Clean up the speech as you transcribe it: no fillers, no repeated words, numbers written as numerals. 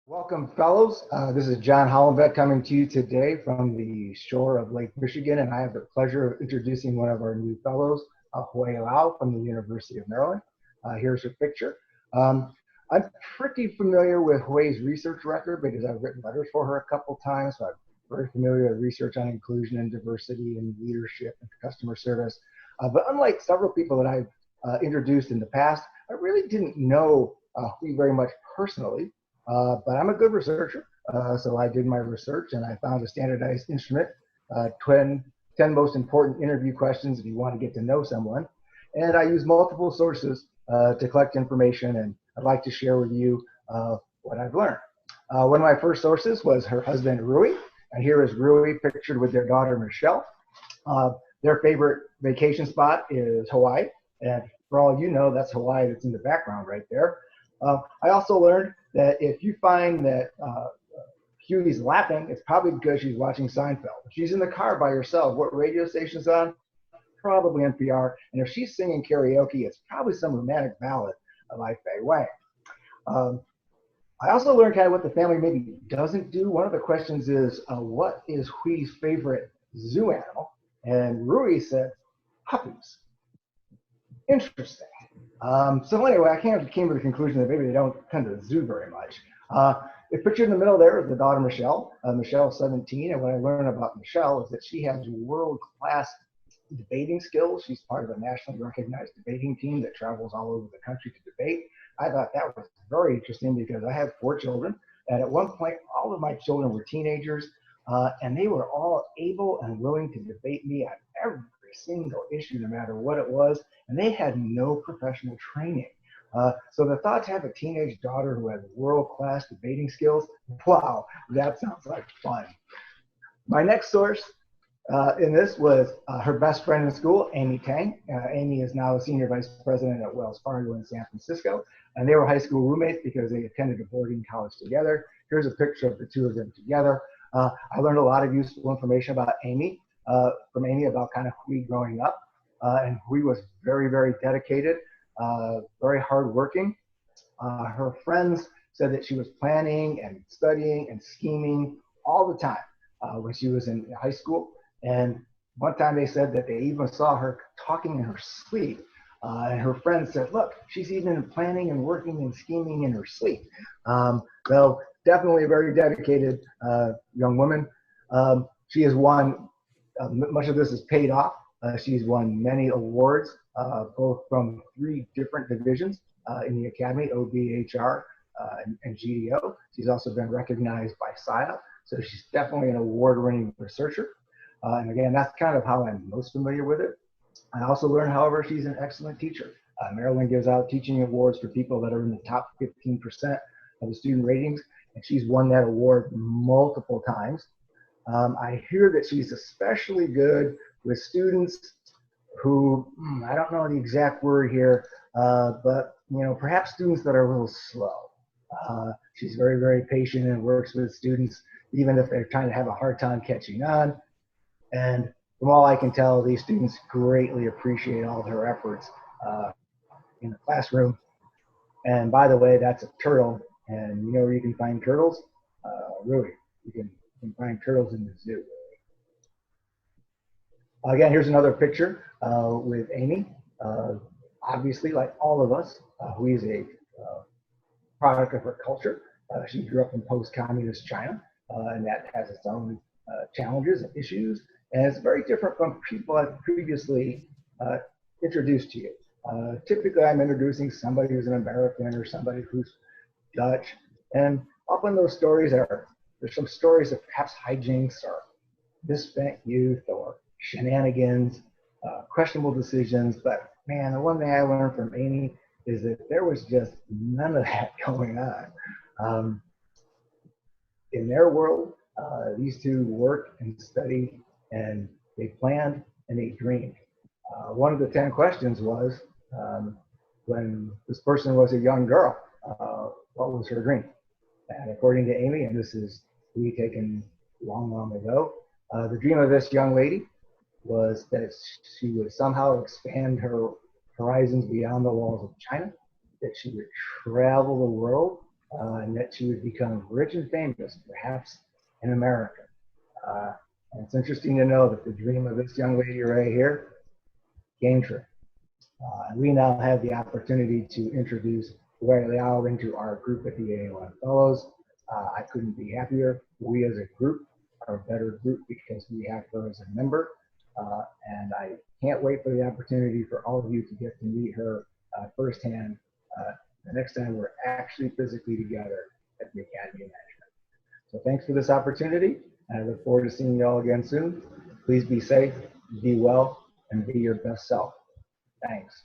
Welcome, fellows. This is John Hollenbeck coming to you today from the shore of Lake Michigan, and I have the pleasure of introducing one of our new fellows, Liao from the University of Maryland. Here's her picture. I'm pretty familiar with Hui's research record because I've written letters for her a couple times, so I'm very familiar with research on inclusion and diversity and leadership and customer service. But unlike several people that I've introduced in the past, I really didn't know Hui very much personally. But I'm a good researcher, so I did my research and I found a standardized instrument, 10 most important interview questions if you want to get to know someone. And I use multiple sources to collect information, and I'd like to share with you what I've learned. One of my first sources was her husband, Rui, and here is Rui pictured with their daughter, Michelle. Their favorite vacation spot is Hawaii, and for all you know, that's Hawaii that's in the background right there. I also learned that if you find that Huey's laughing, it's probably because she's watching Seinfeld. If she's in the car by herself, what radio station's on? Probably NPR. And if she's singing karaoke, it's probably some romantic ballad by Fei Wang. I also learned kind of what the family maybe doesn't do. One of the questions is, what is Hui's favorite zoo animal? And Rui said, puppies. Interesting. So anyway, I came to the conclusion that maybe they don't come to the zoo very much. The picture in the middle there is the daughter, Michelle. Michelle's 17, and what I learned about Michelle is that she has world-class debating skills. She's part of a nationally recognized debating team that travels all over the country to debate. I thought that was very interesting because I have 4 children, and at one point, all of my children were teenagers, and they were all able and willing to debate me on every single issue, no matter what it was, and they had no professional training. So the thought to have a teenage daughter who has world-class debating skills, wow, that sounds like fun. My next source in this was her best friend in school, Amy Tang. Amy is now a senior vice president at Wells Fargo in San Francisco, and they were high school roommates because they attended a boarding college together. Here's a picture of the two of them together. I learned a lot of useful information about Amy, from Amy about kind of Hui growing up. And Hui was very, very dedicated, very hardworking. Her friends said that she was planning and studying and scheming all the time when she was in high school. And one time they said that they even saw her talking in her sleep. And her friends said, look, she's even planning and working and scheming in her sleep. So definitely a very dedicated young woman. She has won, much of this is paid off. She's won many awards, both from 3 different divisions in the Academy, OB, HR, and GDO. She's also been recognized by SIA, so she's definitely an award-winning researcher. And again, that's kind of how I'm most familiar with it. I also learned, however, she's an excellent teacher. Maryland gives out teaching awards for people that are in the top 15% of the student ratings, and she's won that award multiple times. I hear that she's especially good with students who, I don't know the exact word here, but perhaps students that are a little slow. She's very, very patient and works with students even if they're trying to have a hard time catching on. And from all I can tell, these students greatly appreciate all of her efforts in the classroom. And by the way, that's a turtle. And you know where you can find turtles? Rui. You can find turtles in the zoo. Again, here's another picture with Amy. Obviously, like all of us, Hui is a product of her culture. She grew up in post-communist China, and that has its own challenges and issues. And it's very different from people I've previously introduced to you. Typically, I'm introducing somebody who's an American or somebody who's Dutch. And often those stories there's some stories of perhaps hijinks or misspent youth or shenanigans, questionable decisions. But man, the one thing I learned from Amy is that there was just none of that going on. In their world, these two worked and studied, and they planned and they dreamed. One of the 10 questions was, when this person was a young girl, what was her dream? And according to Amy, and this is we taken long, long ago, the dream of this young lady was that she would somehow expand her horizons beyond the walls of China, that she would travel the world, and that she would become rich and famous, perhaps in America. And it's interesting to know that the dream of this young lady right here came true. And we now have the opportunity to introduce Liao into our group at the AON Fellows. I couldn't be happier. We as a group are a better group because we have her as a member. And I can't wait for the opportunity for all of you to get to meet her firsthand the next time we're actually physically together at the Academy of Management. So thanks for this opportunity, and I look forward to seeing you all again soon. Please be safe, be well, and be your best self. Thanks.